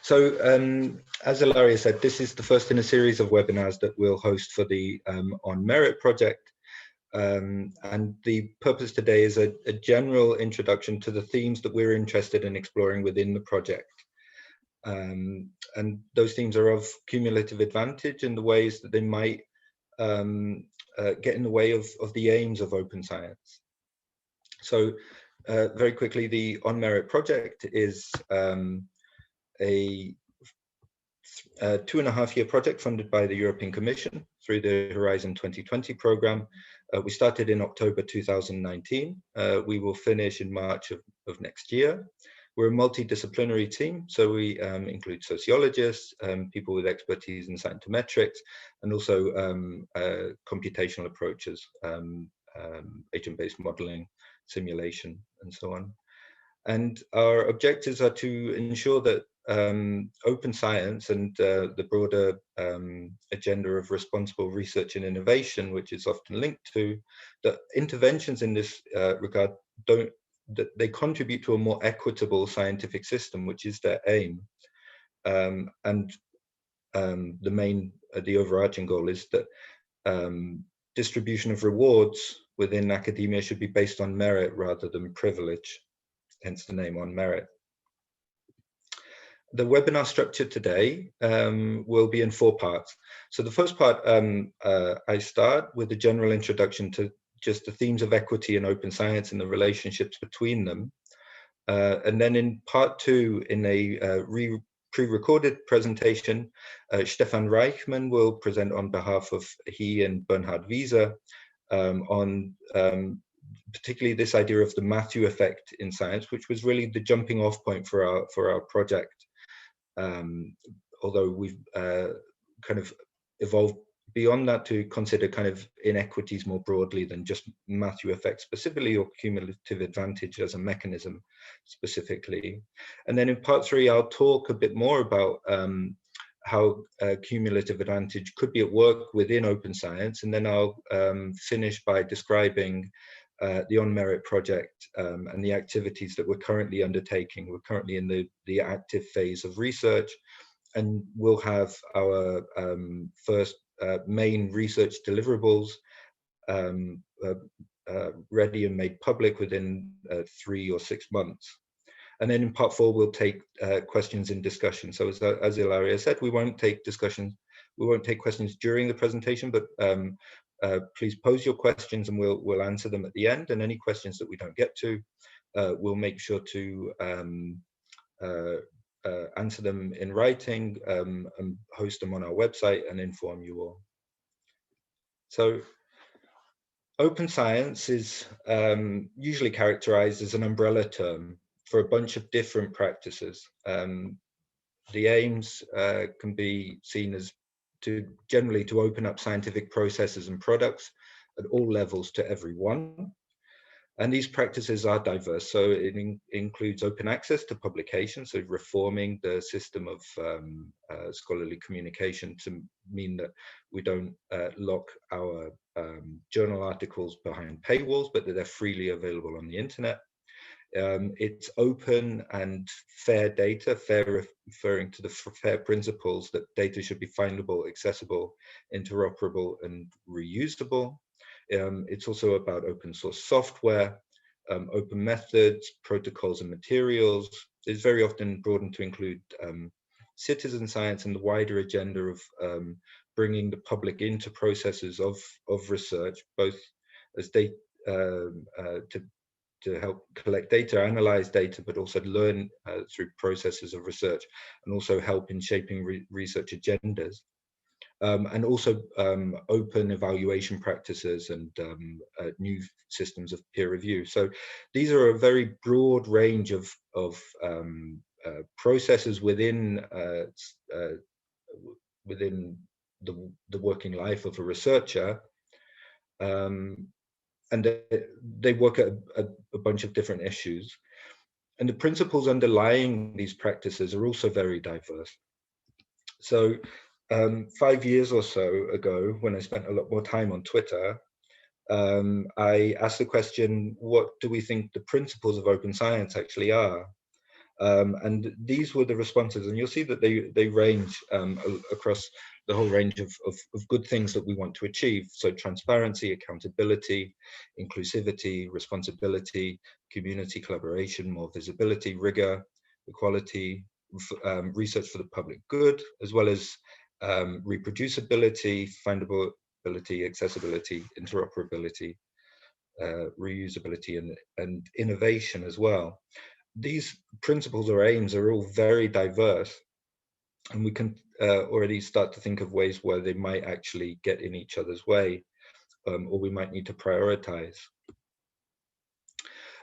So as Ilaria said, this is the first in a series of webinars that we'll host for the On-MERRIT project. And the purpose today is a general introduction to the themes that we're interested in exploring within the project. And those themes are of cumulative advantage and the ways that they might get in the way of the aims of open science. So very quickly, the On-MERRIT project is a 2.5-year project funded by the European Commission through the Horizon 2020 program. We started in October 2019. We will finish in March of next year. We're a multidisciplinary team, so we include sociologists, people with expertise in scientometrics, and also computational approaches, agent-based modeling, simulation, and so on. And our objectives are to ensure that open science and the broader agenda of responsible research and innovation, which is often linked to, that interventions in this regard that they contribute to a more equitable scientific system, which is their aim. And the overarching goal is that distribution of rewards within academia should be based on merit rather than privilege, hence the name On-MERRIT. The webinar structure today will be in 4 parts. So the first part, I start with a general introduction to just the themes of equity and open science and the relationships between them. And then in part 2, in a pre-recorded presentation, Stefan Reichmann will present on behalf of he and Bernhard Wieser on particularly this idea of the Matthew effect in science, which was really the jumping off point for our project. Although we've kind of evolved beyond that to consider kind of inequities more broadly than just Matthew effect specifically, or cumulative advantage as a mechanism specifically. And then in part 3, I'll talk a bit more about how cumulative advantage could be at work within open science, and then I'll finish by describing the On-MERRIT project and the activities that we're currently undertaking. We're currently in the active phase of research, and we'll have our first main research deliverables ready and made public within 3 or 6 months. And then in part 4, we'll take questions and discussion. So as Ilaria said, we won't take questions during the presentation, but please pose your questions and we'll answer them at the end. And any questions that we don't get to, we'll make sure to answer them in writing and host them on our website and inform you all. So open science is usually characterized as an umbrella term for a bunch of different practices. The aims can be seen as generally to open up scientific processes and products at all levels to everyone. And these practices are diverse. So it includes open access to publications, so reforming the system of scholarly communication to mean that we don't lock our journal articles behind paywalls, but that they're freely available on the internet. It's open and fair data, fair referring to the FAIR principles that data should be findable, accessible, interoperable, and reusable. It's also about open source software, open methods, protocols, and materials. It's very often broadened to include citizen science and the wider agenda of bringing the public into processes of research, both as they to help collect data, analyze data, but also learn through processes of research, and also help in shaping research agendas. And also open evaluation practices and new systems of peer review. So these are a very broad range of processes within the working life of a researcher. And they work at a bunch of different issues. And the principles underlying these practices are also very diverse. So 5 years or so ago, when I spent a lot more time on Twitter, I asked the question, what do we think the principles of open science actually are? And these were the responses, and you'll see that they range across the whole range of good things that we want to achieve. So transparency, accountability, inclusivity, responsibility, community collaboration, more visibility, rigor, equality, research for the public good, as well as reproducibility, findability, accessibility, interoperability, reusability, and innovation as well. These principles or aims are all very diverse, and we can already start to think of ways where they might actually get in each other's way, or we might need to prioritize.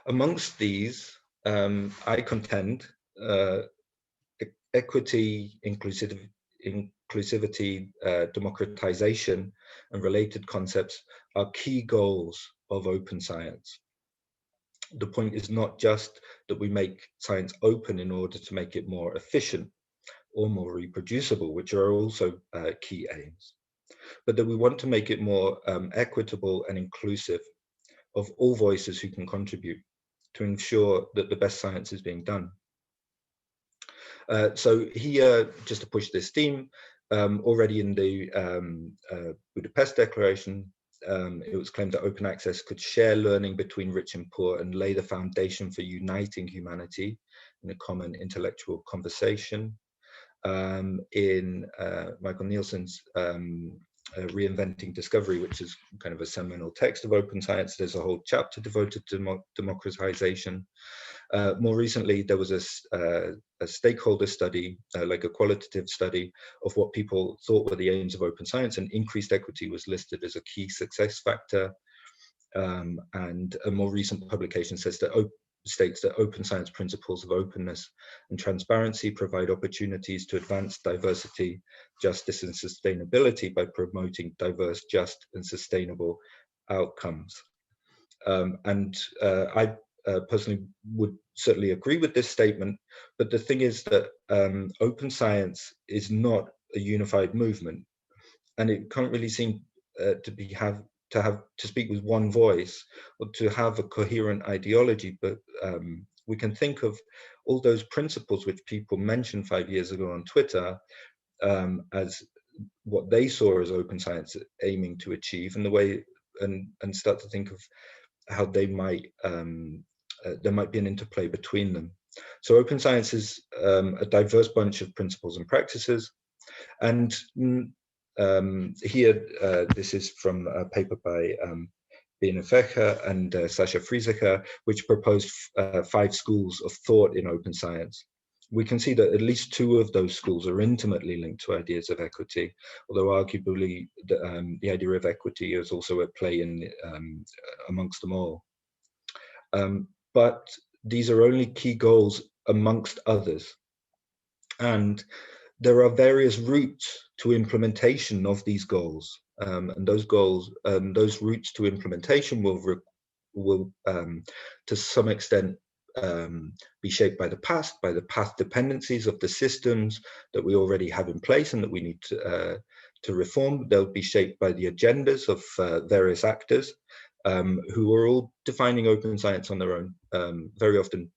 Amongst these, I contend equity, inclusivity, democratization, and related concepts are key goals of open science. The point is not just that we make science open in order to make it more efficient or more reproducible, which are also key aims, but that we want to make it more equitable and inclusive of all voices who can contribute to ensure that the best science is being done. So here, just to push this theme, already in the Budapest Declaration, it was claimed that open access could share learning between rich and poor and lay the foundation for uniting humanity in a common intellectual conversation. In Michael Nielsen's Reinventing Discovery, which is kind of a seminal text of open science, there's a whole chapter devoted to democratization. More recently, there was a stakeholder study, like a qualitative study of what people thought were the aims of open science, and increased equity was listed as a key success factor. And a more recent publication states that open science principles of openness and transparency provide opportunities to advance diversity, justice, and sustainability by promoting diverse, just, and sustainable outcomes. I personally would certainly agree with this statement, but the thing is that open science is not a unified movement, and it can't really seem to speak with one voice or to have a coherent ideology. But we can think of all those principles which people mentioned 5 years ago on Twitter as what they saw as open science aiming to achieve, and the way and start to think of how they might there might be an interplay between them. So open science is a diverse bunch of principles and practices. And here, this is from a paper by Bina Fecher and Sasha Friesecher, which proposed 5 schools of thought in open science. We can see that at least 2 of those schools are intimately linked to ideas of equity, although arguably the idea of equity is also at play in amongst them all. But these are only key goals amongst others. And there are various routes to implementation of these goals. And those goals, those routes to implementation will to some extent be shaped by the past, by the path dependencies of the systems that we already have in place and that we need to reform. They'll be shaped by the agendas of various actors who are all defining open science on their own, very often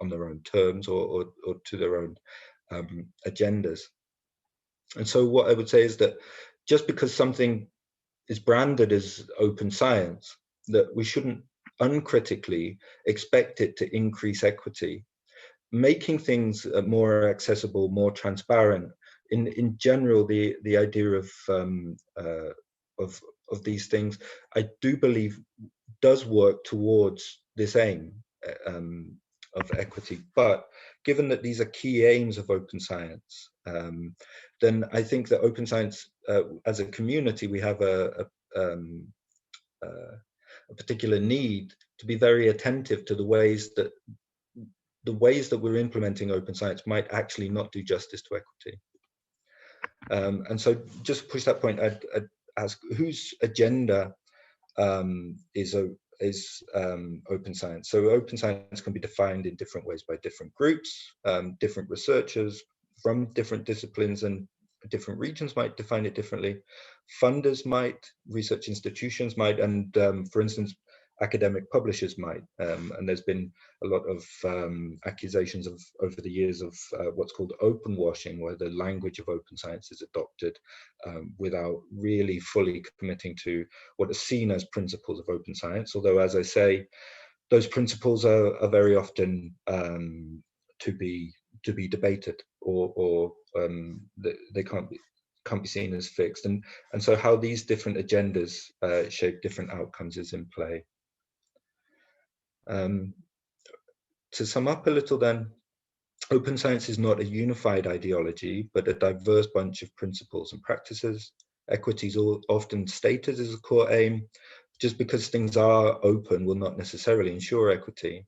on their own terms or to their own agendas. And so what I would say is that just because something is branded as open science, that we shouldn't uncritically expect it to increase equity. Making things more accessible, more transparent, in general, the idea of these things, I do believe does work towards this aim of equity. But given that these are key aims of open science, then I think that open science, as a community, we have a particular need to be very attentive to the ways that we're implementing open science might actually not do justice to equity. And so, just to push that point, I'd ask whose agenda is open science. So open science can be defined in different ways by different groups, different researchers from different disciplines and different regions might define it differently. Funders might, research institutions might, and for instance, academic publishers might. And there's been a lot of accusations over the years of what's called open washing, where the language of open science is adopted without really fully committing to what are seen as principles of open science. Although, as I say, those principles are very often to be debated, or they can't be seen as fixed, and so how these different agendas shape different outcomes is in play. To sum up a little then, open science is not a unified ideology, but a diverse bunch of principles and practices. Equity is often stated as a core aim. Just because things are open will not necessarily ensure equity.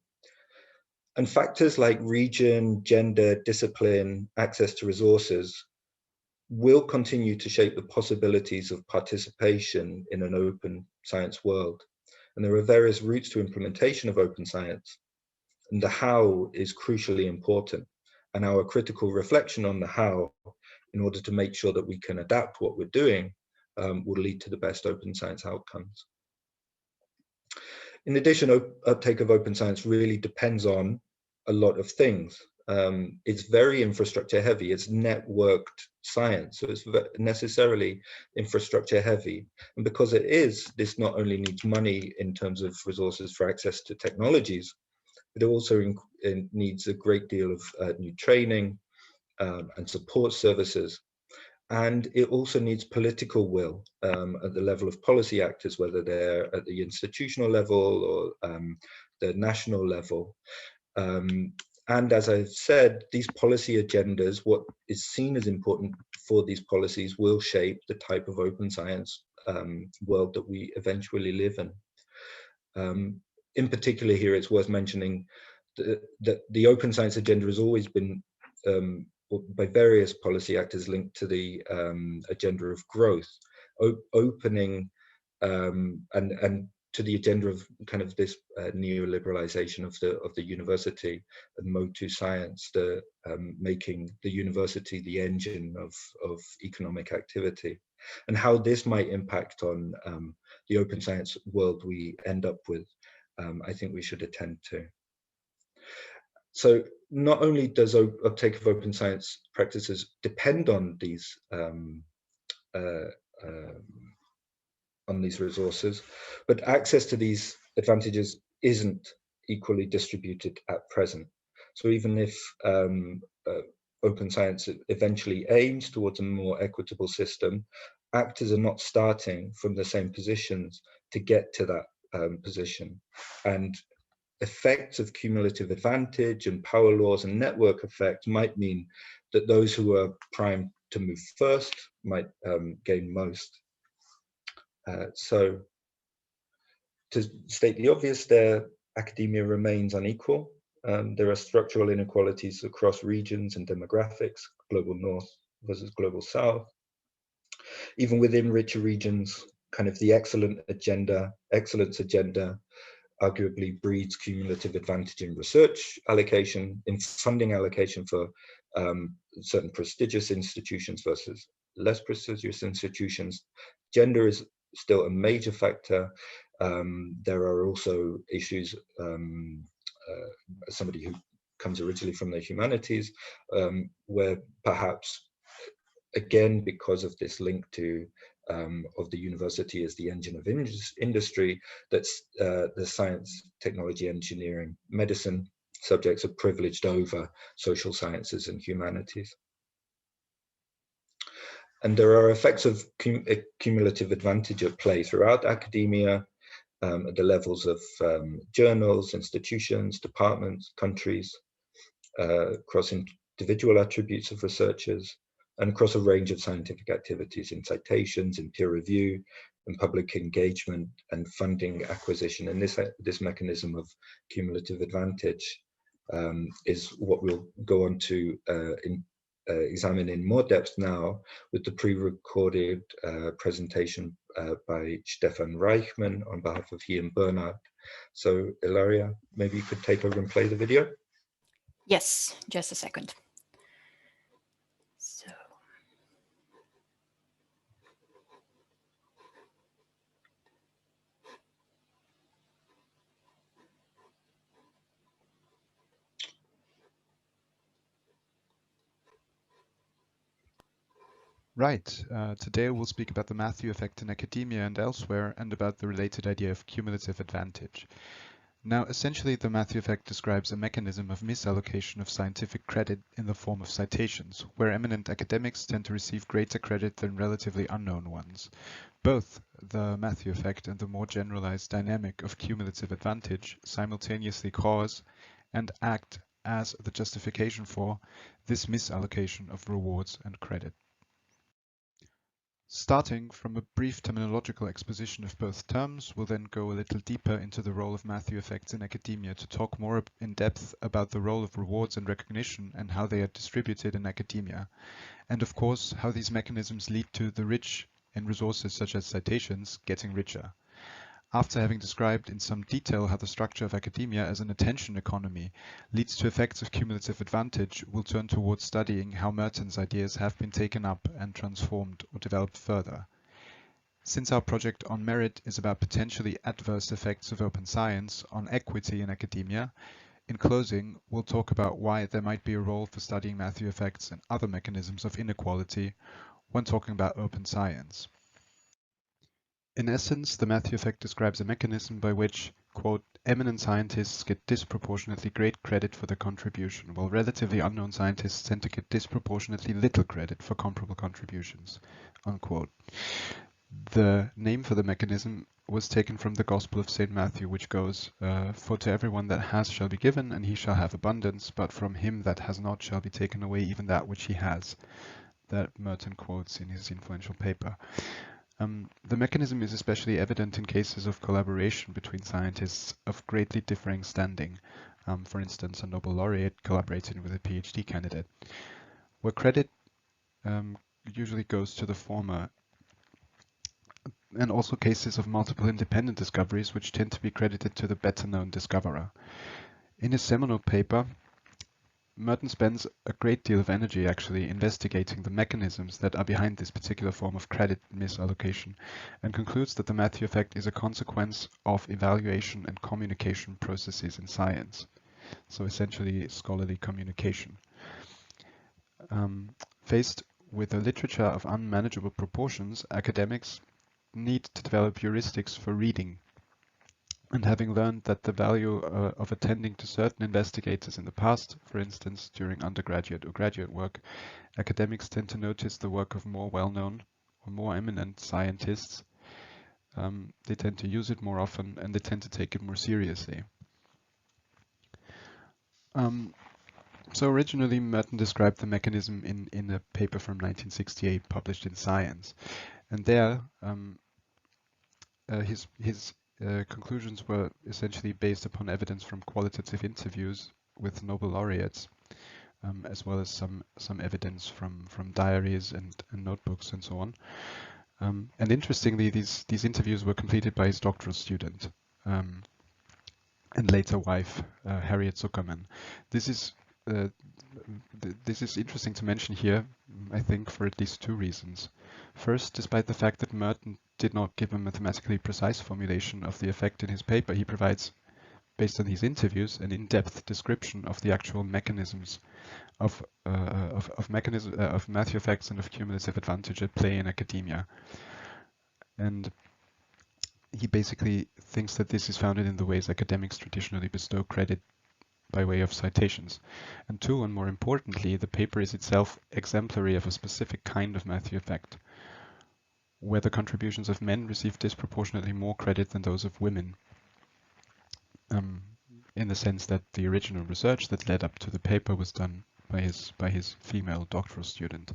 And factors like region, gender, discipline, access to resources will continue to shape the possibilities of participation in an open science world. And there are various routes to implementation of open science, and the how is crucially important. And our critical reflection on the how, in order to make sure that we can adapt what we're doing, will lead to the best open science outcomes. In addition, uptake of open science really depends on a lot of things. It's very infrastructure heavy. It's networked science, so it's necessarily infrastructure heavy. And because it is, this not only needs money in terms of resources for access to technologies, but it also needs a great deal of new training and support services. And it also needs political will at the level of policy actors, whether they're at the institutional level or the national level. And as I've said, these policy agendas, what is seen as important for these policies, will shape the type of open science world that we eventually live in. In particular here, it's worth mentioning that the open science agenda has always been, by various policy actors, linked to the agenda of growth, opening and to the agenda of kind of this neoliberalization of the university and mode to science, the making the university the engine of economic activity, and how this might impact on the open science world we end up with. I think we should attend to. So not only does uptake of open science practices depend on these resources, but access to these advantages isn't equally distributed at present. So even if open science eventually aims towards a more equitable system, actors are not starting from the same positions to get to that position. And effects of cumulative advantage and power laws and network effects might mean that those who are primed to move first might gain most. So to state the obvious there, academia remains unequal. There are structural inequalities across regions and demographics, global north versus global south. Even within richer regions, kind of the excellence agenda arguably breeds cumulative advantage in research allocation, in funding allocation for certain prestigious institutions versus less prestigious institutions. Gender is still a major factor. There are also issues, somebody who comes originally from the humanities, where perhaps, again, because of this link to of the university as the engine of industry, that's the science, technology, engineering, medicine subjects are privileged over social sciences and humanities. And there are effects of cumulative advantage at play throughout academia, at the levels of journals, institutions, departments, countries, across individual attributes of researchers, and across a range of scientific activities in citations, in peer review, and public engagement and funding acquisition. And this mechanism of cumulative advantage is what we'll go on to examine in more depth now with the pre-recorded presentation by Stefan Reichmann on behalf of he and Bernard. So Ilaria, maybe you could take over and play the video? Yes, just a second. So. Right. Today we'll speak about the Matthew effect in academia and elsewhere, and about the related idea of cumulative advantage. Now, essentially, the Matthew effect describes a mechanism of misallocation of scientific credit in the form of citations, where eminent academics tend to receive greater credit than relatively unknown ones. Both the Matthew effect and the more generalized dynamic of cumulative advantage simultaneously cause and act as the justification for this misallocation of rewards and credit. Starting from a brief terminological exposition of both terms, we'll then go a little deeper into the role of Matthew effects in academia to talk more in depth about the role of rewards and recognition and how they are distributed in academia, and of course how these mechanisms lead to the rich in resources such as citations getting richer. After having described in some detail how the structure of academia as an attention economy leads to effects of cumulative advantage, we'll turn towards studying how Merton's ideas have been taken up and transformed or developed further. Since our project On-MERRIT is about potentially adverse effects of open science on equity in academia, in closing, we'll talk about why there might be a role for studying Matthew effects and other mechanisms of inequality when talking about open science. In essence, the Matthew effect describes a mechanism by which, quote, eminent scientists get disproportionately great credit for their contribution, while relatively unknown scientists tend to get disproportionately little credit for comparable contributions, unquote. The name for the mechanism was taken from the Gospel of St. Matthew, which goes, for to everyone that has shall be given, and he shall have abundance, but from him that has not shall be taken away even that which he has. That Merton quotes in his influential paper. The mechanism is especially evident in cases of collaboration between scientists of greatly differing standing, for instance, a Nobel laureate collaborating with a PhD candidate, where credit usually goes to the former, and also cases of multiple independent discoveries which tend to be credited to the better-known discoverer. In his seminal paper, Merton spends a great deal of energy actually investigating the mechanisms that are behind this particular form of credit misallocation, and concludes that the Matthew effect is a consequence of evaluation and communication processes in science. So essentially scholarly communication. Faced with a literature of unmanageable proportions, academics need to develop heuristics for reading. And having learned that the value of attending to certain investigators in the past, for instance, during undergraduate or graduate work, academics tend to notice the work of more well-known or more eminent scientists. They tend to use it more often, and they tend to take it more seriously. So originally, Merton described the mechanism in a paper from 1968 published in Science. And there, his conclusions were essentially based upon evidence from qualitative interviews with Nobel laureates, as well as some evidence from diaries and notebooks and so on. And interestingly, these interviews were completed by his doctoral student and later wife, Harriet Zuckerman. This is interesting to mention here, I think, for at least two reasons. First, despite the fact that Merton did not give a mathematically precise formulation of the effect in his paper, he provides, based on these interviews, an in-depth description of the actual mechanisms of Matthew effects and of cumulative advantage at play in academia. And he basically thinks that this is founded in the ways academics traditionally bestow credit by way of citations. And two, and more importantly, the paper is itself exemplary of a specific kind of Matthew effect, where the contributions of men receive disproportionately more credit than those of women, in the sense that the original research that led up to the paper was done by his female doctoral student.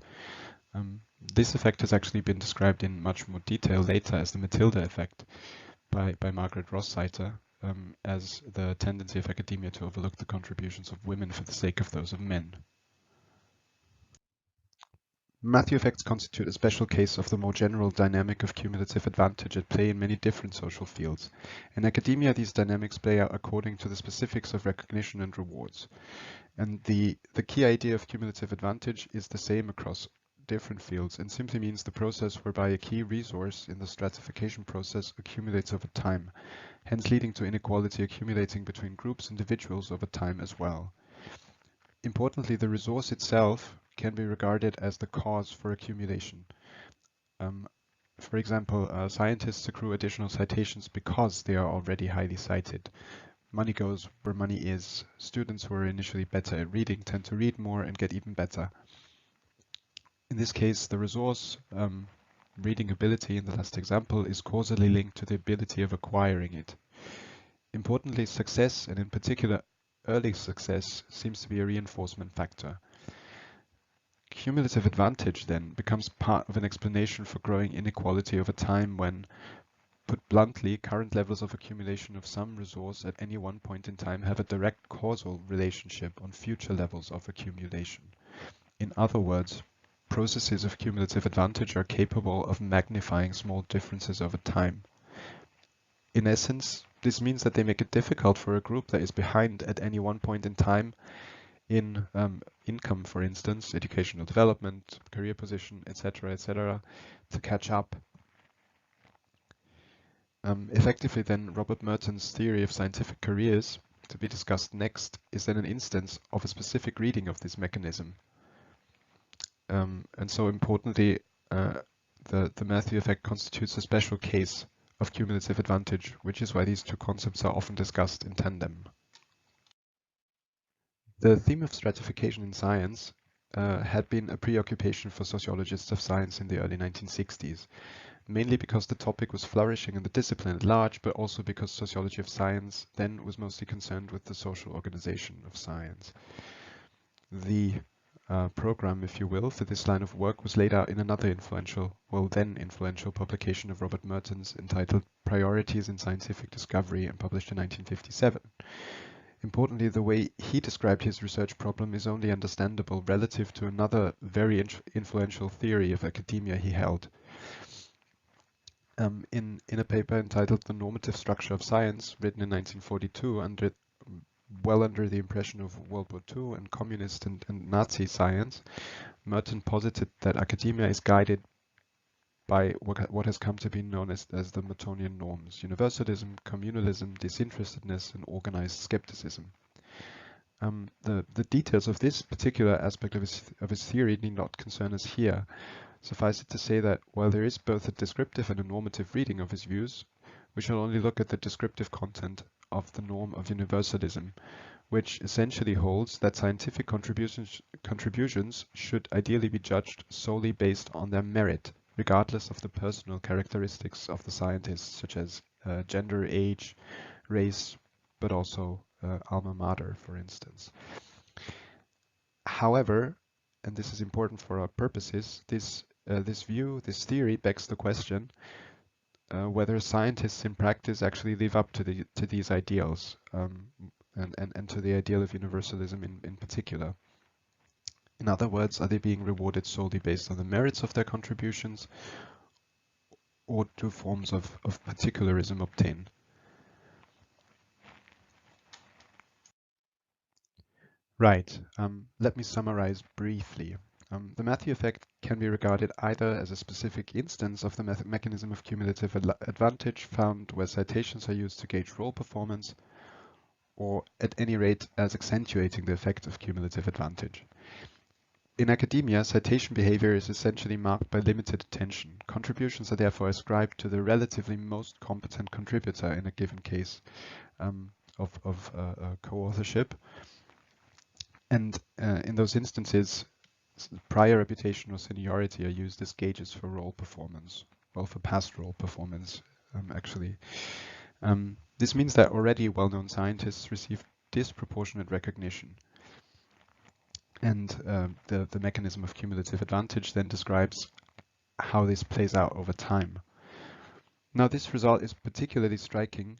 This effect has actually been described in much more detail later as the Matilda effect by Margaret Rossiter, as the tendency of academia to overlook the contributions of women for the sake of those of men. Matthew effects constitute a special case of the more general dynamic of cumulative advantage at play in many different social fields. In academia, these dynamics play out according to the specifics of recognition and rewards. And the key idea of cumulative advantage is the same across different fields and simply means the process whereby a key resource in the stratification process accumulates over time, hence leading to inequality accumulating between groups and individuals over time as well. Importantly, the resource itself can be regarded as the cause for accumulation. For example, scientists accrue additional citations because they are already highly cited. Money goes where money is. Students who are initially better at reading tend to read more and get even better. In this case, the resource reading ability in the last example is causally linked to the ability of acquiring it. Importantly, success, and in particular early success, seems to be a reinforcement factor. Cumulative advantage then becomes part of an explanation for growing inequality over time when, put bluntly, current levels of accumulation of some resource at any one point in time have a direct causal relationship on future levels of accumulation. In other words, processes of cumulative advantage are capable of magnifying small differences over time. In essence, this means that they make it difficult for a group that is behind at any one point in time in income, for instance, educational development, career position, etc., to catch up. Effectively then, Robert Merton's theory of scientific careers, to be discussed next, is then an instance of a specific reading of this mechanism. And so importantly, the Matthew effect constitutes a special case of cumulative advantage, which is why these two concepts are often discussed in tandem. The theme of stratification in science had been a preoccupation for sociologists of science in the early 1960s, mainly because the topic was flourishing in the discipline at large, but also because sociology of science then was mostly concerned with the social organization of science. The program, if you will, for this line of work was laid out in another then influential publication of Robert Merton's entitled Priorities in Scientific Discovery and published in 1957. Importantly, the way he described his research problem is only understandable relative to another very influential theory of academia he held. In a paper entitled The Normative Structure of Science, written in 1942, well under the impression of World War II and communist and Nazi science, Merton posited that academia is guided by what has come to be known as the Mertonian norms: universalism, communalism, disinterestedness, and organized skepticism. The details of this particular aspect of his theory need not concern us here. Suffice it to say that while there is both a descriptive and a normative reading of his views, we shall only look at the descriptive content of the norm of universalism, which essentially holds that scientific contributions should ideally be judged solely based on their merit, regardless of the personal characteristics of the scientists, such as gender, age, race, but also alma mater, for instance. However, and this is important for our purposes, this theory begs the question whether scientists in practice actually live up to these ideals, and to the ideal of universalism in particular. In other words, are they being rewarded solely based on the merits of their contributions, or do forms of particularism obtain? Right, let me summarize briefly. The Matthew effect can be regarded either as a specific instance of the mechanism of cumulative advantage found where citations are used to gauge role performance, or at any rate as accentuating the effect of cumulative advantage. In academia, citation behavior is essentially marked by limited attention. Contributions are therefore ascribed to the relatively most competent contributor in a given case of co-authorship. And in those instances, prior reputation or seniority are used as gauges for role performance, well, for past role performance, actually. This means that already well-known scientists receive disproportionate recognition. And the mechanism of cumulative advantage then describes how this plays out over time. Now, this result is particularly striking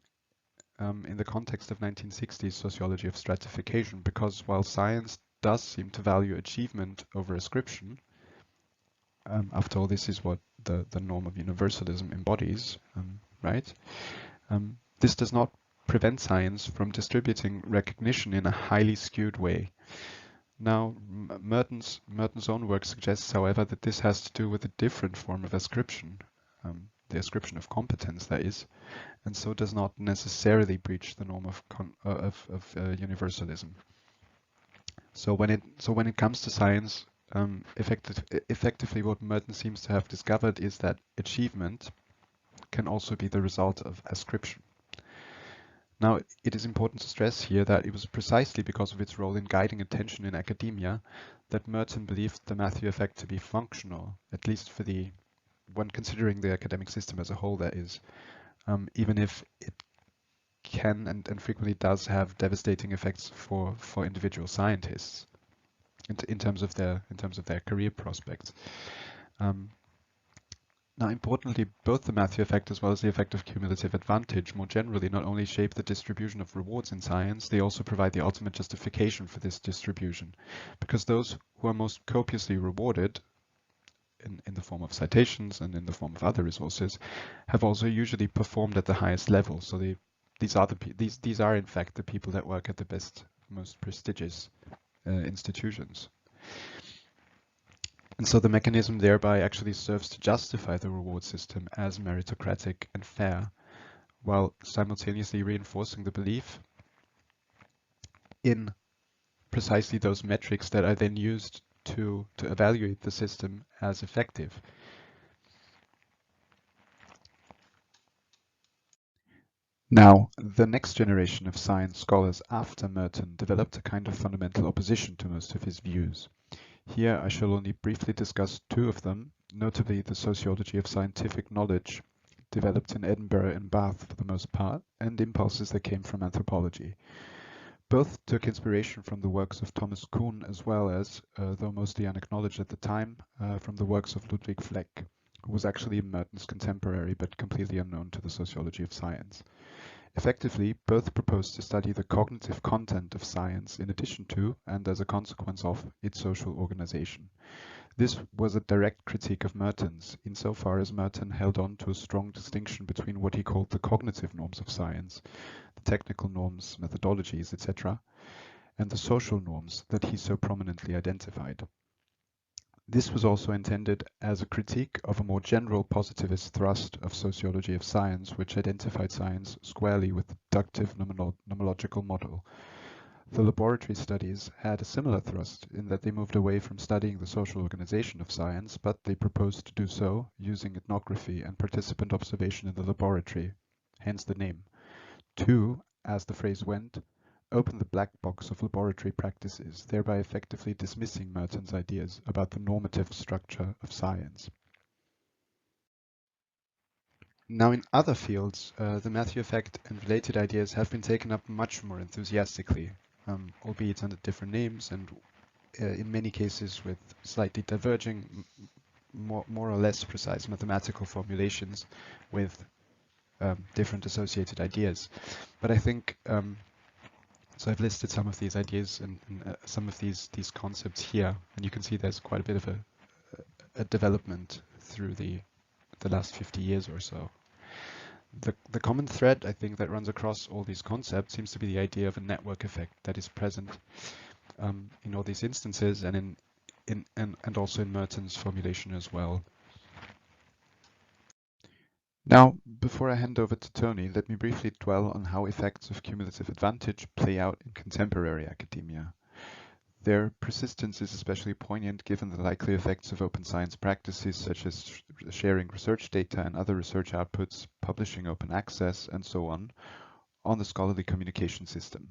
in the context of 1960s sociology of stratification, because while science does seem to value achievement over ascription, after all, this is what the norm of universalism embodies, right? This does not prevent science from distributing recognition in a highly skewed way. Now, Merton's own work suggests, however, that this has to do with a different form of ascription, the ascription of competence, that is, and so does not necessarily breach the norm of universalism. So when it comes to science, effectively what Merton seems to have discovered is that achievement can also be the result of ascription. Now, it is important to stress here that it was precisely because of its role in guiding attention in academia that Merton believed the Matthew effect to be functional, at least for when considering the academic system as a whole, that is, even if it can and frequently does have devastating effects for individual scientists in terms of their career prospects. Now, importantly, both the Matthew effect as well as the effect of cumulative advantage more generally not only shape the distribution of rewards in science, they also provide the ultimate justification for this distribution, because those who are most copiously rewarded in the form of citations and in the form of other resources have also usually performed at the highest level. So these are in fact the people that work at the best, most prestigious institutions. And so the mechanism thereby actually serves to justify the reward system as meritocratic and fair, while simultaneously reinforcing the belief in precisely those metrics that are then used to evaluate the system as effective. Now, the next generation of science scholars after Merton developed a kind of fundamental opposition to most of his views. Here I shall only briefly discuss two of them, notably the sociology of scientific knowledge, developed in Edinburgh and Bath for the most part, and impulses that came from anthropology. Both took inspiration from the works of Thomas Kuhn as well as, though mostly unacknowledged at the time, from the works of Ludwig Fleck, who was actually Merton's contemporary but completely unknown to the sociology of science. Effectively, both proposed to study the cognitive content of science in addition to, and as a consequence of, its social organization. This was a direct critique of Merton's, insofar as Merton held on to a strong distinction between what he called the cognitive norms of science, the technical norms, methodologies, etc., and the social norms that he so prominently identified. This was also intended as a critique of a more general positivist thrust of sociology of science, which identified science squarely with the deductive nomological model. The laboratory studies had a similar thrust in that they moved away from studying the social organization of science, but they proposed to do so using ethnography and participant observation in the laboratory, hence the name, to, as the phrase went, open the black box of laboratory practices, thereby effectively dismissing Merton's ideas about the normative structure of science. Now, in other fields, the Matthew effect and related ideas have been taken up much more enthusiastically, albeit under different names and in many cases with slightly diverging, more or less precise mathematical formulations with different associated ideas. But I think so I've listed some of these ideas and some of these concepts here, and you can see there's quite a bit of a development through the last 50 years or so. The common thread, I think, that runs across all these concepts seems to be the idea of a network effect that is present in all these instances and and also in Merton's formulation as well. Now, before I hand over to Tony, let me briefly dwell on how effects of cumulative advantage play out in contemporary academia. Their persistence is especially poignant given the likely effects of open science practices such as sharing research data and other research outputs, publishing open access, and so on the scholarly communication system.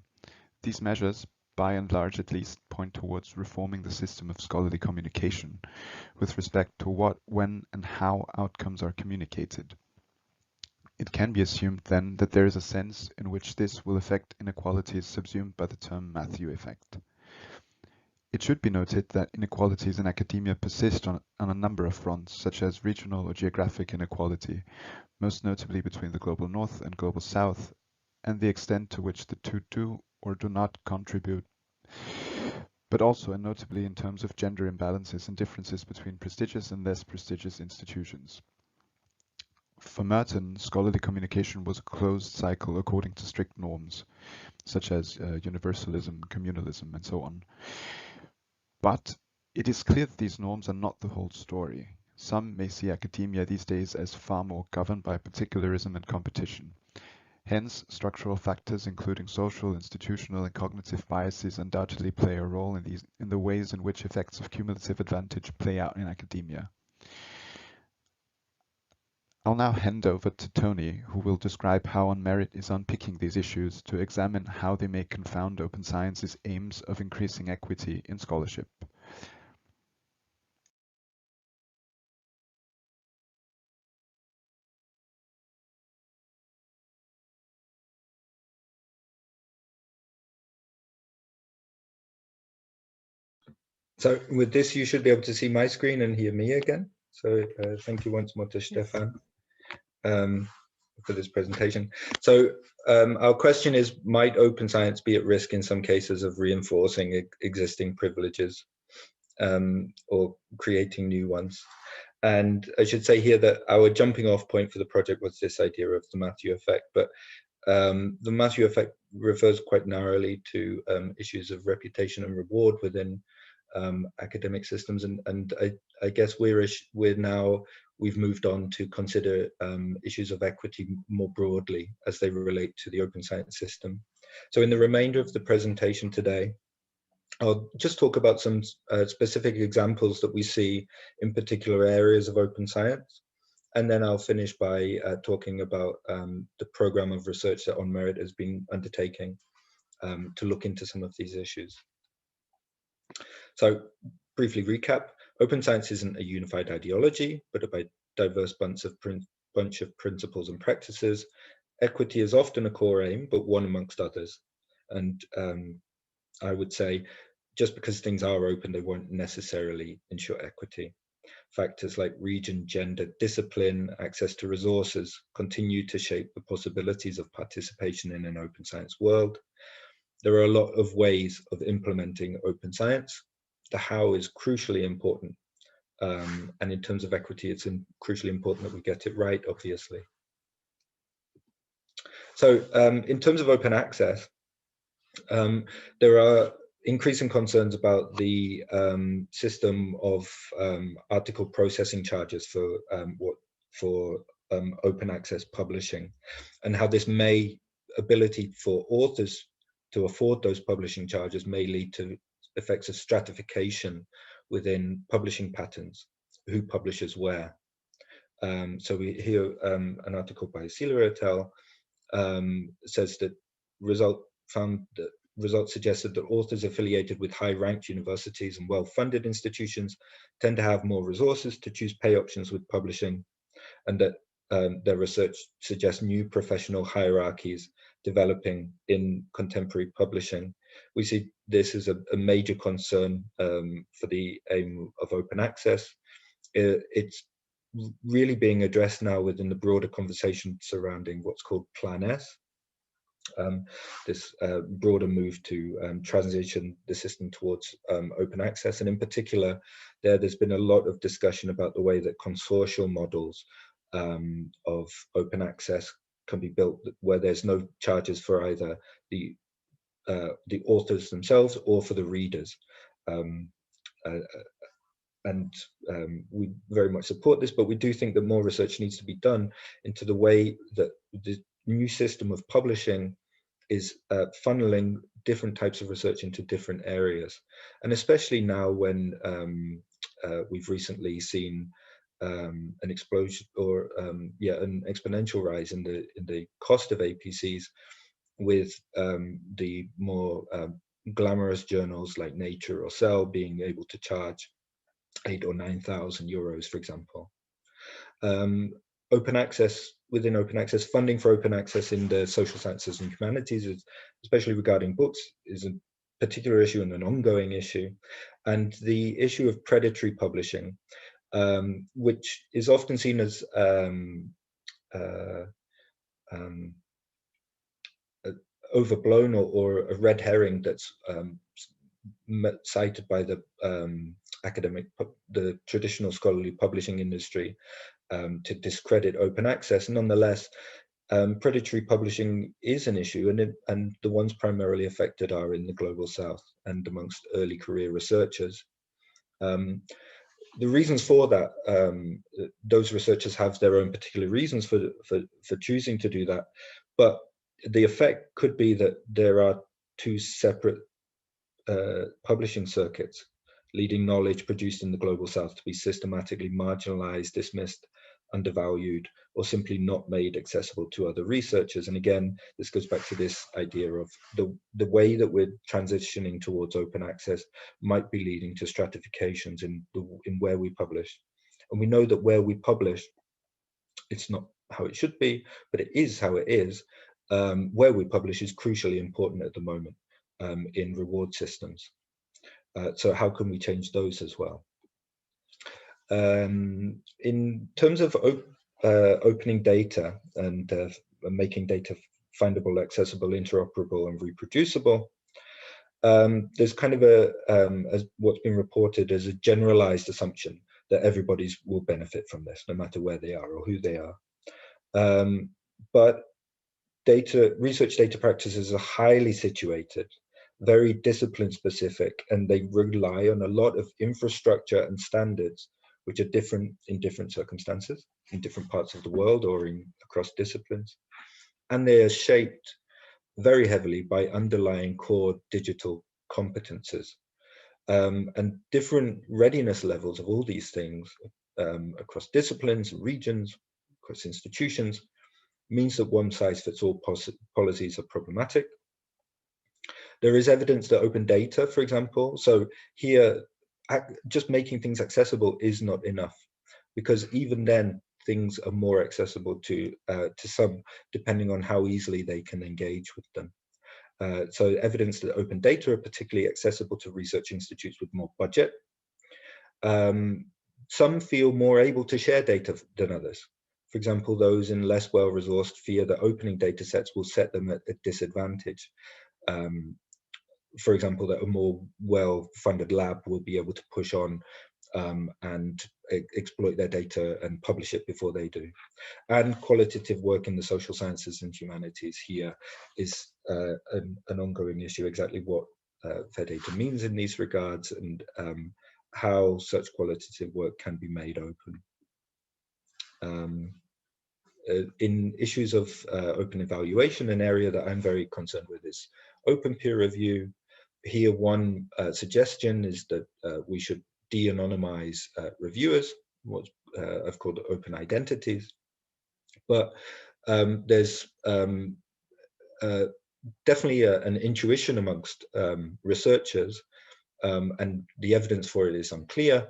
These measures, by and large at least, point towards reforming the system of scholarly communication with respect to what, when, and how outcomes are communicated. It can be assumed then that there is a sense in which this will affect inequalities subsumed by the term Matthew effect. It should be noted that inequalities in academia persist on a number of fronts, such as regional or geographic inequality, most notably between the global north and global south, and the extent to which the two do or do not contribute, but also and notably in terms of gender imbalances and differences between prestigious and less prestigious institutions. For Merton, scholarly communication was a closed cycle according to strict norms, such as universalism, communalism, and so on. But it is clear that these norms are not the whole story. Some may see academia these days as far more governed by particularism and competition. Hence, structural factors including social, institutional, and cognitive biases undoubtedly play a role in the ways in which effects of cumulative advantage play out in academia. I'll now hand over to Tony, who will describe how On-MERRIT is unpicking these issues to examine how they may confound open science's aims of increasing equity in scholarship. So with this, you should be able to see my screen and hear me again. So thank you once more to Stefan for this presentation. So our question is, might open science be at risk in some cases of reinforcing existing privileges or creating new ones? And I should say here that our jumping off point for the project was this idea of the Matthew effect, but the Matthew effect refers quite narrowly to issues of reputation and reward within academic systems, and I guess we've moved on to consider issues of equity more broadly as they relate to the open science system. So in the remainder of the presentation today, I'll just talk about some specific examples that we see in particular areas of open science, and then I'll finish by talking about the program of research that On-MERRIT has been undertaking to look into some of these issues. So briefly recap, open science isn't a unified ideology, but a diverse bunch of principles and practices. Equity is often a core aim, but one amongst others. And I would say, just because things are open, they won't necessarily ensure equity. Factors like region, gender, discipline, access to resources continue to shape the possibilities of participation in an open science world. There are a lot of ways of implementing open science. The how is crucially important. And in terms of equity, it's crucially important that we get it right, obviously. So in terms of open access, there are increasing concerns about the system of article processing charges for open access publishing, and how this ability for authors to afford those publishing charges may lead to effects of stratification within publishing patterns, who publishes where. So we hear an article by Sila et al. Says that results suggested that authors affiliated with high-ranked universities and well-funded institutions tend to have more resources to choose pay options with publishing, and that their research suggests new professional hierarchies developing in contemporary publishing. We see this as a major concern for the aim of open access. It's really being addressed now within the broader conversation surrounding what's called Plan S, this broader move to transition the system towards open access. And in particular, there's been a lot of discussion about the way that consortial models of open access can be built, where there's no charges for either the authors themselves or for the readers. We very much support this, but we do think that more research needs to be done into the way that the new system of publishing is funneling different types of research into different areas. And especially now when we've recently seen an explosion or an exponential rise in the cost of APCs, with the more glamorous journals like Nature or Cell being able to charge 8,000 or 9,000 euros, for example. Open access, within open access, funding for open access in the social sciences and humanities, especially regarding books, is a particular issue and an ongoing issue. And the issue of predatory publishing, which is often seen as overblown or a red herring that's cited by the the traditional scholarly publishing industry to discredit open access. Nonetheless, predatory publishing is an issue, and the ones primarily affected are in the global south and amongst early career researchers. The reasons for that, those researchers have their own particular reasons for choosing to do that, but the effect could be that there are two separate publishing circuits, leading knowledge produced in the Global South to be systematically marginalized, dismissed, undervalued, or simply not made accessible to other researchers. And again, this goes back to this idea of the way that we're transitioning towards open access might be leading to stratifications in where we publish. And we know that where we publish, it's not how it should be, but it is how it is. Where we publish is crucially important at the moment in reward systems. So how can we change those as well? In terms of opening data and making data findable, accessible, interoperable, and reproducible, there's kind of as what's been reported as a generalized assumption that everybody will benefit from this, no matter where they are or who they are. But research data practices are highly situated, very discipline specific, and they rely on a lot of infrastructure and standards which are different in different circumstances, in different parts of the world or across disciplines. And they are shaped very heavily by underlying core digital competences. And different readiness levels of all these things across disciplines and regions, across institutions, means that one-size-fits-all policies are problematic. There is evidence that open data, for example, so here, just making things accessible is not enough, because even then, things are more accessible to some, depending on how easily they can engage with them. So evidence that open data are particularly accessible to research institutes with more budget. Some feel more able to share data than others. For example, those in less well-resourced fear that opening data sets will set them at a disadvantage. For example, that a more well-funded lab will be able to push on and exploit their data and publish it before they do. And qualitative work in the social sciences and humanities here is an ongoing issue, exactly what fair data means in these regards, and how such qualitative work can be made open. In issues of open evaluation, an area that I'm very concerned with is open peer review. Here, one suggestion is that we should de-anonymize reviewers, what I've called open identities. But there's definitely an intuition amongst researchers, and the evidence for it is unclear,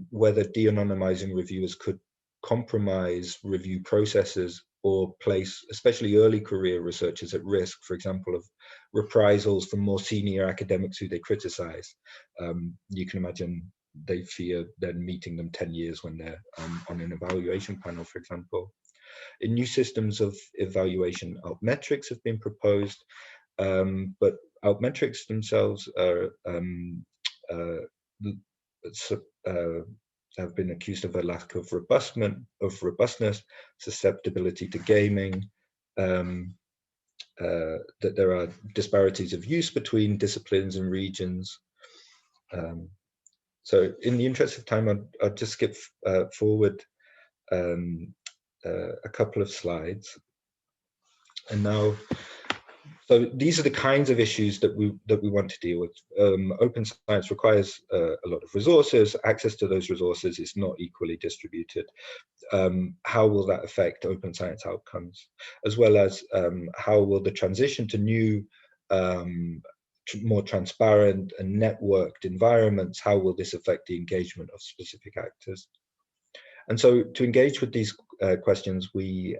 whether de-anonymizing reviewers could compromise review processes or place especially early career researchers at risk, for example, of reprisals from more senior academics who they criticize. You can imagine they fear then meeting them 10 years when they're on an evaluation panel, for example. In new systems of evaluation, altmetrics have been proposed, but altmetrics themselves are have been accused of a lack of robustness, susceptibility to gaming, that there are disparities of use between disciplines and regions. So in the interest of time, I'll just skip forward a couple of slides. And now, so these are the kinds of issues that we want to deal with. Open science requires a lot of resources. Access to those resources is not equally distributed. How will that affect open science outcomes? As well as how will the transition to new, more transparent and networked environments, how will this affect the engagement of specific actors? And so to engage with these questions, we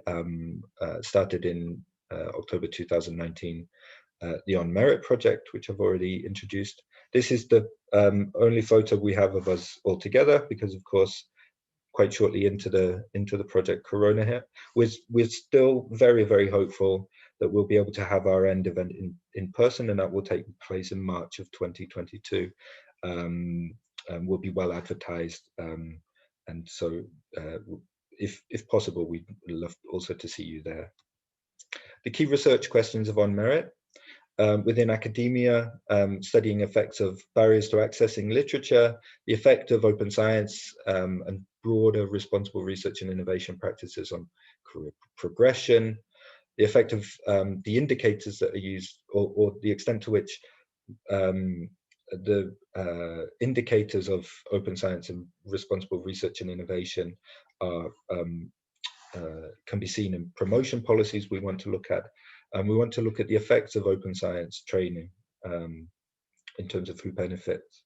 started in October 2019, the On-MERRIT project, which I've already introduced. This is the only photo we have of us all together, because of course, quite shortly into the project, Corona hit. We're still very, very hopeful that we'll be able to have our end event in person, and that will take place in March of 2022. Will be well advertised, and so if possible, we'd love also to see you there. The key research questions of On-MERRIT. Within academia, studying effects of barriers to accessing literature, the effect of open science and broader responsible research and innovation practices on career progression, the effect of the indicators that are used, or the extent to which the indicators of open science and responsible research and innovation are can be seen in promotion policies we want to look at. And we want to look at the effects of open science training in terms of who benefits.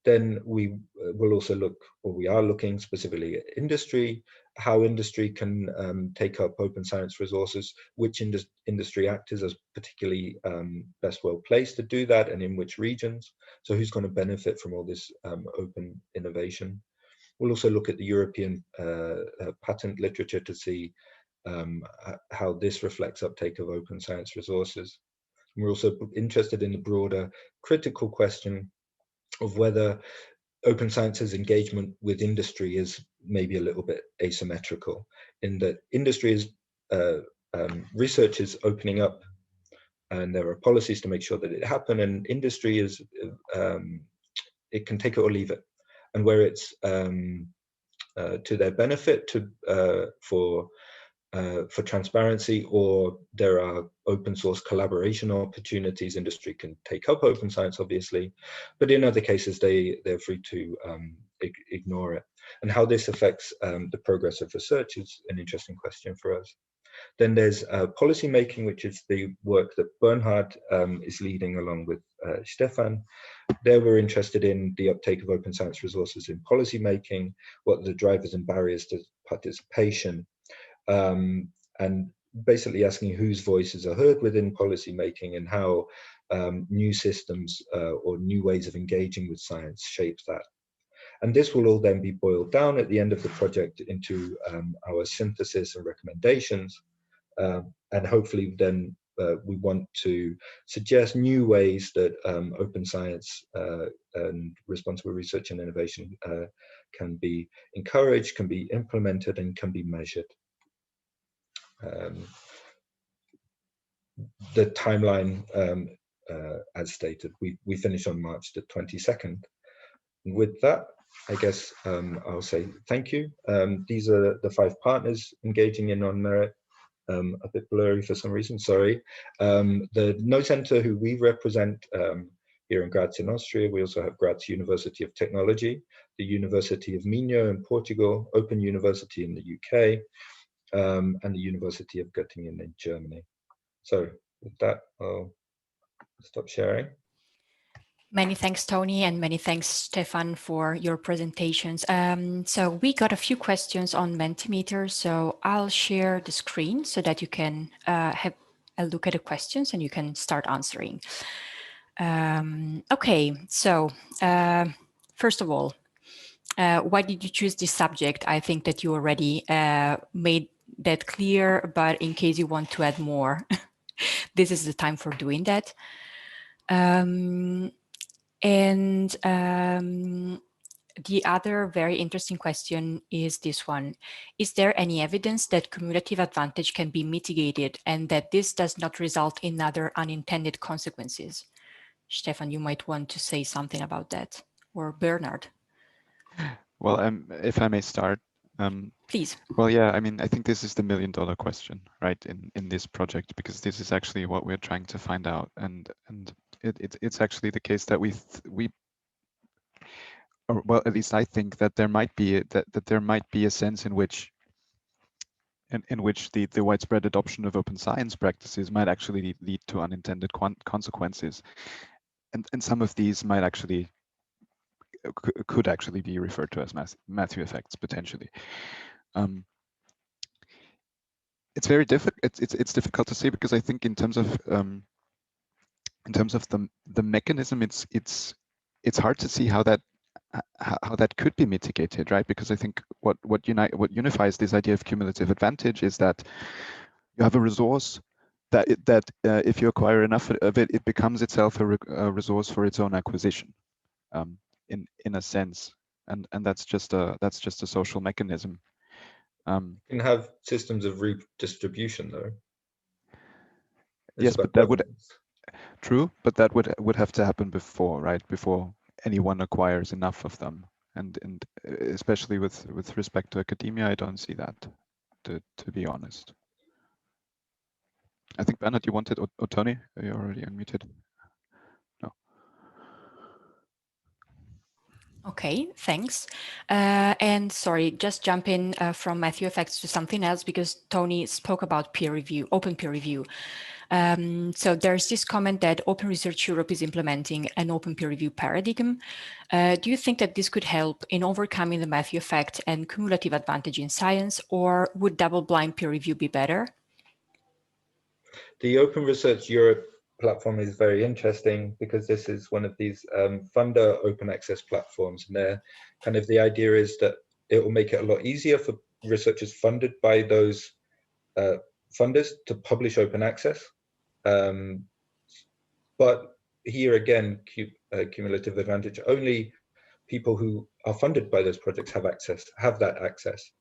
Then we will also look, or we are looking specifically at industry, how industry can take up open science resources, which industry actors are particularly best well placed to do that, and in which regions. So who's going to benefit from all this open innovation? We'll also look at the European patent literature to see how this reflects uptake of open science resources. And we're also interested in the broader critical question of whether open science's engagement with industry is maybe a little bit asymmetrical, in that industry is research is opening up, and there are policies to make sure that it happen, and industry is it can take it or leave it, and where it's to their benefit for transparency, or there are open source collaboration opportunities. Industry can take up open science, obviously, but in other cases they're free to ignore it. And how this affects the progress of research is an interesting question for us. Then there's policy making, which is the work that Bernhard is leading along with Stefan. There we're interested in the uptake of open science resources in policy making, what are the drivers and barriers to participation, and basically asking whose voices are heard within policy making, and how new systems or new ways of engaging with science shapes that. And this will all then be boiled down at the end of the project into our synthesis and recommendations, and hopefully then we want to suggest new ways that open science and responsible research and innovation can be encouraged, can be implemented, and can be measured. The timeline, as stated, we finish on March the 22nd. With that, I guess I'll say thank you. These are the 5 partners engaging in On-MERRIT. A bit blurry for some reason, sorry. The No Center, who we represent here in Graz in Austria. We also have Graz University of Technology, the University of Minho in Portugal, Open University in the UK, and the University of Göttingen in Germany. So with that, I'll stop sharing. Many thanks, Tony, and many thanks, Stefan, for your presentations. So we got a few questions on Mentimeter, so I'll share the screen so that you can have a look at the questions and you can start answering. Okay, so first of all, why did you choose this subject? I think that you already made that clear, but in case you want to add more, this is the time for doing that. And the other very interesting question is this one. Is there any evidence that cumulative advantage can be mitigated and that this does not result in other unintended consequences? Stefan, you might want to say something about that, or Bernhard. Well, if I may start. Please. Well, yeah, I mean, I think this is the million-dollar question, right, in this project, because this is actually what we're trying to find out, and it's actually the case that or, well, at least I think that there might be a sense in which the widespread adoption of open science practices might actually lead to unintended consequences, and some of these might actually could actually be referred to as Matthew effects potentially. It's very difficult. It's difficult to say, because I think in terms of the mechanism, it's hard to see how that could be mitigated, right? Because I think what unifies this idea of cumulative advantage is that you have a resource that if you acquire enough of it, it becomes itself a resource for its own acquisition, in a sense, and that's just a social mechanism. You can have systems of redistribution, though. Yes, but that would true, but that would have to happen before, right? Before anyone acquires enough of them, and especially with respect to academia, I don't see that, to be honest. I think Bernhard, you wanted, or Tony, you're already unmuted. No. Okay, thanks. And sorry, just jump in from Matthew effects to something else, because Tony spoke about peer review, open peer review. So there's this comment that Open Research Europe is implementing an open peer review paradigm. Do you think that this could help in overcoming the Matthew effect and cumulative advantage in science, or would double-blind peer review be better? The Open Research Europe platform is very interesting because this is one of these funder open access platforms, and they're kind of, the idea is that it will make it a lot easier for researchers funded by those funders to publish open access. But here again, cumulative advantage, only people who are funded by those projects have that access.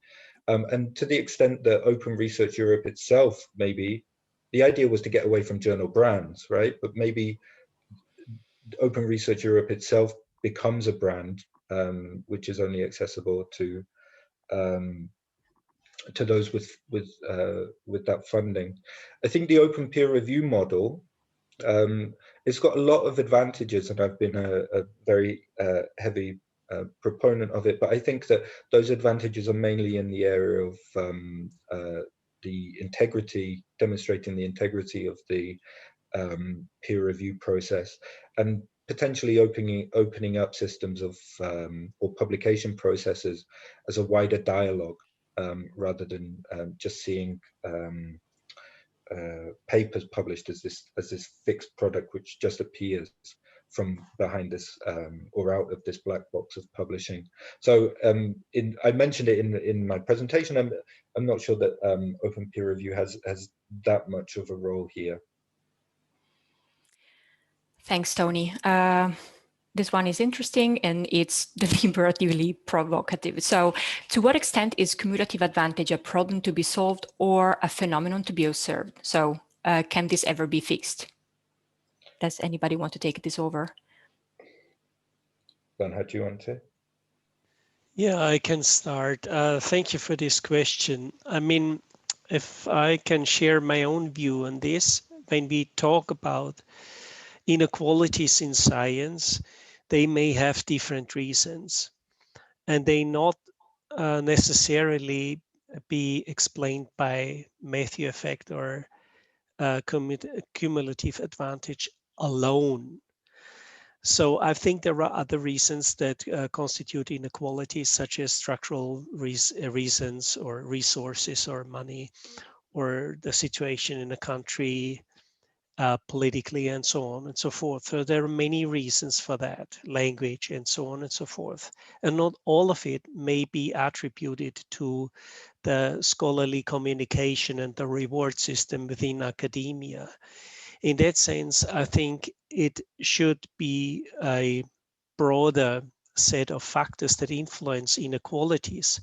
And to the extent that Open Research Europe itself, maybe, the idea was to get away from journal brands, right? But maybe Open Research Europe itself becomes a brand, which is only accessible to those with that funding. I think the open peer review model, it's got a lot of advantages, and I've been a very heavy proponent of it, but I think that those advantages are mainly in the area of the integrity, demonstrating the integrity of the peer review process, and potentially opening up systems of or publication processes as a wider dialogue, rather than just seeing papers published as this fixed product which just appears from behind this or out of this black box of publishing. So I mentioned it in my presentation. I'm not sure that open peer review has that much of a role here. Thanks, Tony. This one is interesting, and it's deliberately provocative. So to what extent is cumulative advantage a problem to be solved or a phenomenon to be observed? So can this ever be fixed? Does anybody want to take this over? Bernhard, do you want to? Yeah, I can start. Thank you for this question. I mean, if I can share my own view on this, when we talk about inequalities in science, they may have different reasons, and they not necessarily be explained by Matthew effect or cumulative advantage alone. So I think there are other reasons that constitute inequalities, such as structural reasons or resources or money, or the situation in a country, politically, and so on and so forth. So there are many reasons for that, language and so on and so forth. And not all of it may be attributed to the scholarly communication and the reward system within academia. In that sense, I think it should be a broader set of factors that influence inequalities.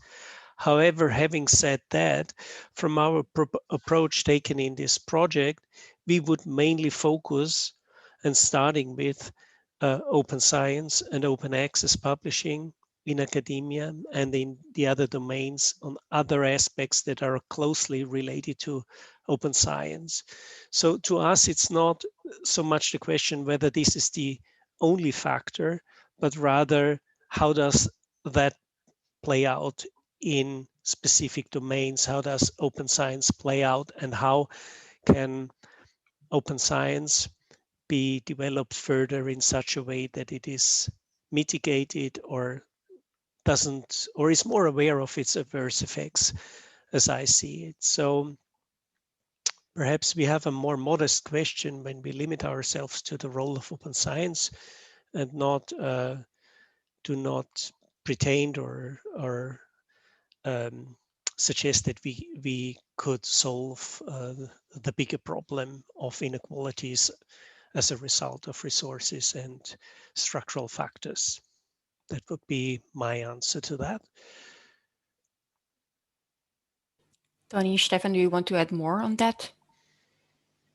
However, having said that, from our approach taken in this project, we would mainly focus and starting with open science and open access publishing in academia and in the other domains on other aspects that are closely related to open science. So to us, it's not so much the question whether this is the only factor, but rather how does that play out in specific domains? How does open science play out, and how can open science be developed further in such a way that it is mitigated or doesn't, or is more aware of its adverse effects, as I see it. So perhaps we have a more modest question when we limit ourselves to the role of open science and not do not pretend or suggest that we could solve the bigger problem of inequalities as a result of resources and structural factors. That would be my answer to that. Tony, Stefan, do you want to add more on that?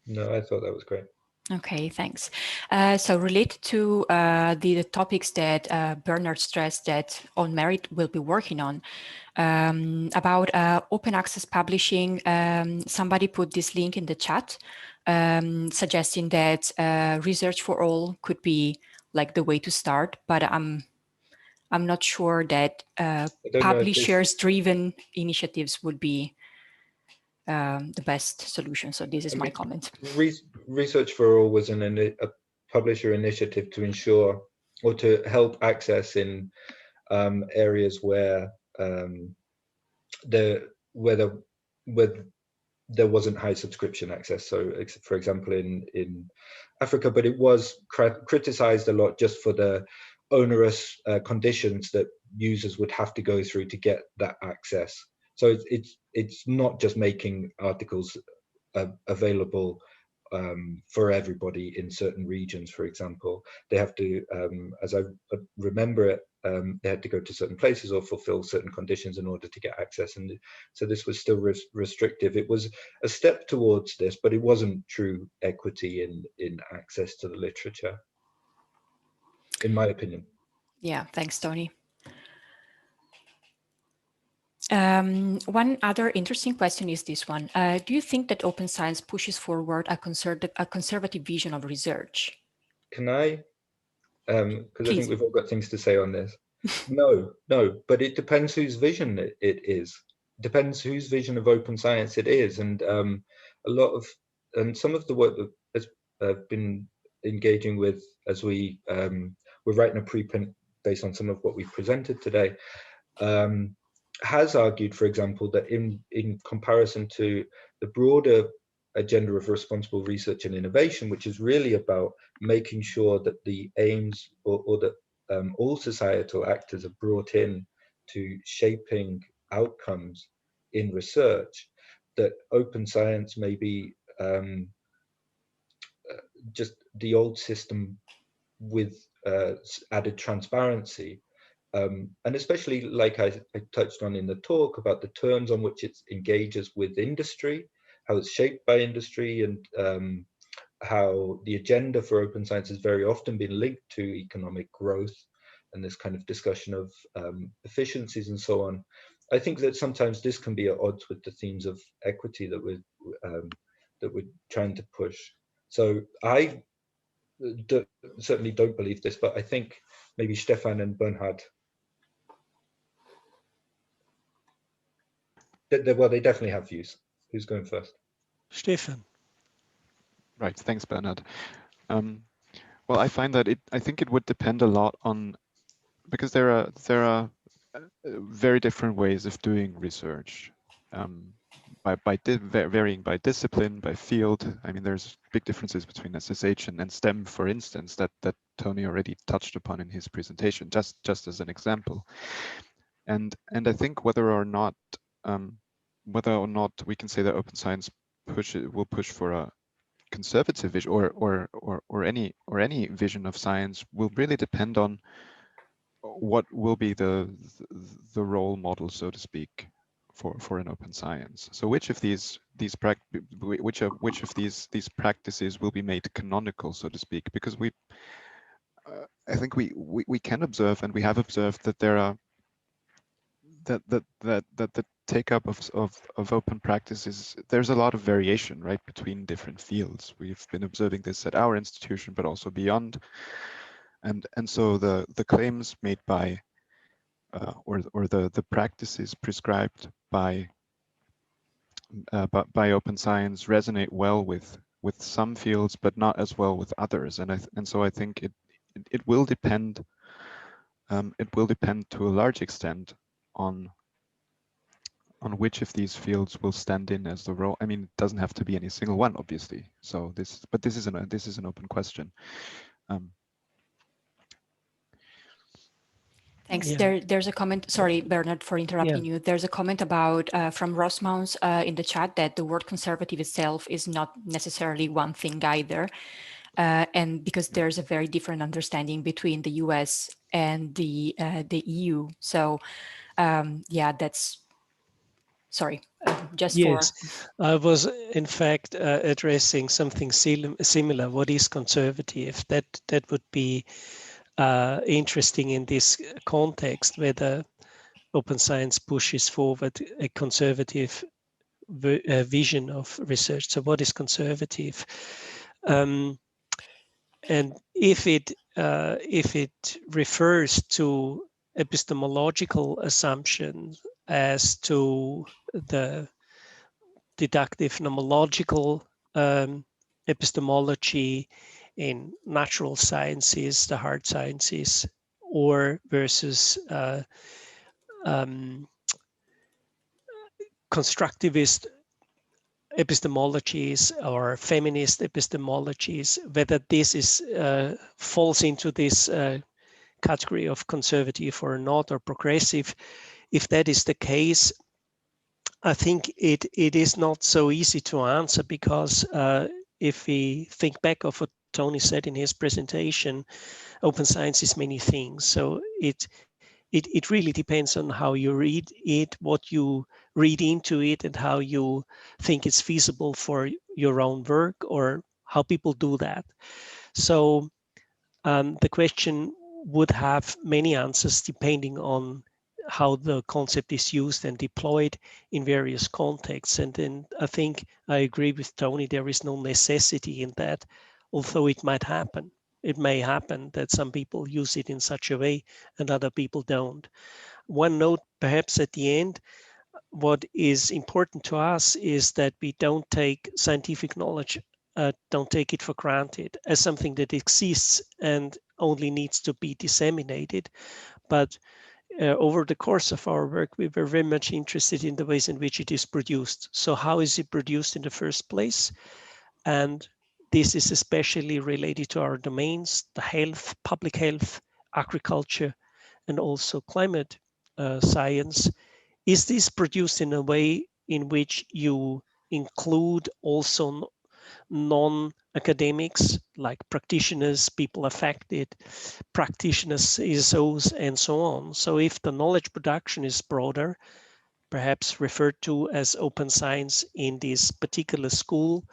No, I thought that was great. Okay, thanks. So related to the topics that Bernard stressed that On-MERRIT will be working on, about open access publishing, somebody put this link in the chat, suggesting that research for all could be like the way to start, but I'm not sure that publishers-driven initiatives would be the best solution. So this is my comment. Research for All was a publisher initiative to ensure or to help access in areas where there wasn't high subscription access. So, for example, in Africa, but it was criticized a lot just for the onerous conditions that users would have to go through to get that access. So it's not just making articles available for everybody in certain regions. For example, they have to, as I remember it, they had to go to certain places or fulfill certain conditions in order to get access. And so this was still restrictive. It was a step towards this, but it wasn't true equity in access to the literature, in my opinion. Yeah, thanks, Tony. One other interesting question is this one. Do you think that open science pushes forward a conservative vision of research? Can I? Because I think we've all got things to say on this. No, but it depends whose vision it is. It depends whose vision of open science it is. And some of the work that has been engaging with as we're writing a preprint based on some of what we've presented today, has argued, for example, that in comparison to the broader agenda of responsible research and innovation, which is really about making sure that the aims or that all societal actors are brought in to shaping outcomes in research, that open science may be just the old system with added transparency. And especially, like I touched on in the talk, about the terms on which it engages with industry, how it's shaped by industry, and how the agenda for open science has very often been linked to economic growth and this kind of discussion of efficiencies and so on. I think that sometimes this can be at odds with the themes of equity that we're trying to push. So I certainly don't believe this, but I think maybe Stefan and Bernhard, well, they definitely have views. Who's going first? Stefan. Right, thanks, Bernhard. Well, I find that I think it would depend a lot on, because there are very different ways of doing research, varying by discipline, by field. I mean, there's big differences between SSH and STEM, for instance, that Tony already touched upon in his presentation, just as an example. And I think whether or not we can say that open science will push for a conservative vision or any vision of science will really depend on what will be the role model, so to speak, for an open science. So which of these practices will be made canonical, so to speak? Because I think we can observe, and we have observed, that there are that the take up of open practices, there's a lot of variation, right, between different fields. We've been observing this at our institution, but also beyond. And so the claims made by or the practices prescribed by open science resonate well with some fields, but not as well with others. And so I think it will depend. It will depend to a large extent on which of these fields will stand in as the role. I mean, it doesn't have to be any single one, obviously. So this is an open question. Thanks. Yeah. There's a comment. Sorry, Bernard, for interrupting you. There's a comment about from Ross Mounts in the chat that the word conservative itself is not necessarily one thing either. And because there's a very different understanding between the US and the EU. So yeah, that's Sorry, just yes, for... I was in fact addressing something similar. What is conservative? That would be interesting in this context, whether open science pushes forward a conservative vision of research. So what is conservative? And if it refers to epistemological assumptions as to the deductive nomological epistemology in natural sciences, the hard sciences, or versus constructivist epistemologies or feminist epistemologies, whether this is falls into this category of conservative or not, or progressive. If that is the case, I think it is not so easy to answer, because if we think back of what Tony said in his presentation, open science is many things. So it really depends on how you read it, what you read into it, and how you think it's feasible for your own work, or how people do that. So the question would have many answers depending on how the concept is used and deployed in various contexts. And then I think I agree with Tony, there is no necessity in that, although it might happen. It may happen that some people use it in such a way and other people don't. One note perhaps at the end, what is important to us is that we don't take scientific knowledge, don't take it for granted as something that exists and only needs to be disseminated. But over the course of our work, we were very much interested in the ways in which it is produced. So how is it produced in the first place? And this is especially related to our domains, the health, public health, agriculture, and also climate science. Is this produced in a way in which you include also non-academics, like practitioners, people affected, practitioners, CSOs, and so on? So if the knowledge production is broader, perhaps referred to as open science in this particular school,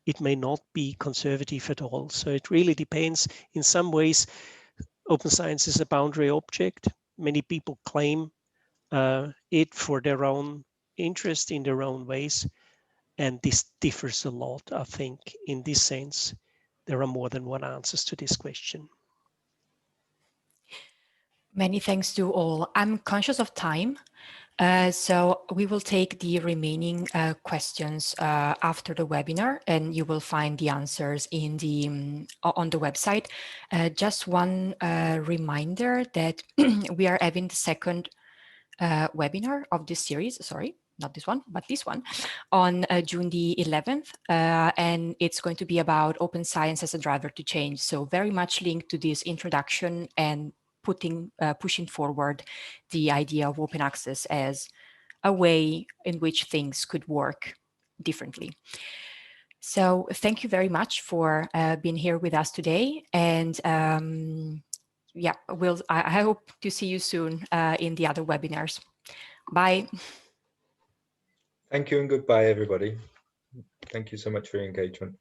it may not be conservative at all. So it really depends. In some ways, open science is a boundary object. Many people claim it for their own interest in their own ways. And this differs a lot, I think. In this sense, there are more than one answers to this question. Many thanks to all. I'm conscious of time, so we will take the remaining questions after the webinar, and you will find the answers in the on the website. Just one reminder that we are having the second webinar of this series, sorry, not this one, but this one, on June the 11th. And it's going to be about open science as a driver to change. So very much linked to this introduction and pushing forward the idea of open access as a way in which things could work differently. So thank you very much for being here with us today. And yeah, I hope to see you soon in the other webinars. Bye. Thank you and goodbye, everybody. Thank you so much for your engagement.